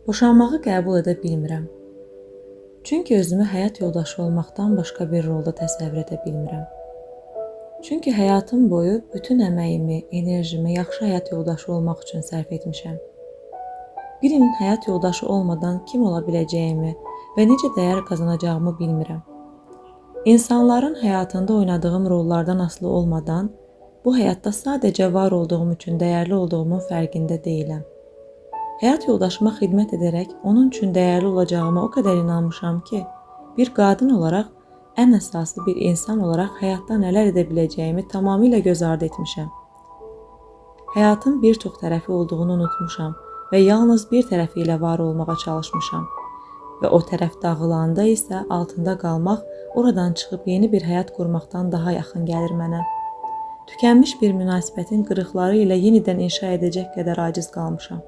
Boşanmağı qəbul edə bilmirəm. Çünki özümü həyat yoldaşı olmaqdan başqa bir rolda təsəvvür edə bilmirəm. Çünki həyatım boyu bütün əməyimi, enerjimi yaxşı həyat yoldaşı olmaq üçün sərf etmişəm. Birinin həyat yoldaşı olmadan kim ola biləcəyimi və necə dəyər qazanacağımı bilmirəm. İnsanların həyatında oynadığım rollardan asılı olmadan, bu həyatda sadəcə var olduğum üçün dəyərli olduğumun fərqində deyiləm. Həyat yoldaşıma xidmət edərək onun üçün dəyərli olacağıma o qədər inanmışam ki, bir qadın olaraq, ən əsaslı bir insan olaraq həyatda nələr edə biləcəyimi tamamilə göz ardı etmişəm. Həyatın bir çox tərəfi olduğunu unutmuşam və yalnız bir tərəfi ilə var olmağa çalışmışam. Və o tərəf dağılanda isə altında qalmaq, oradan çıxıb yeni bir həyat qurmaqdan daha yaxın gəlir mənə. Tükənmiş bir münasibətin qırıqları ilə yenidən inşa edəcək qədər aciz qalmışam.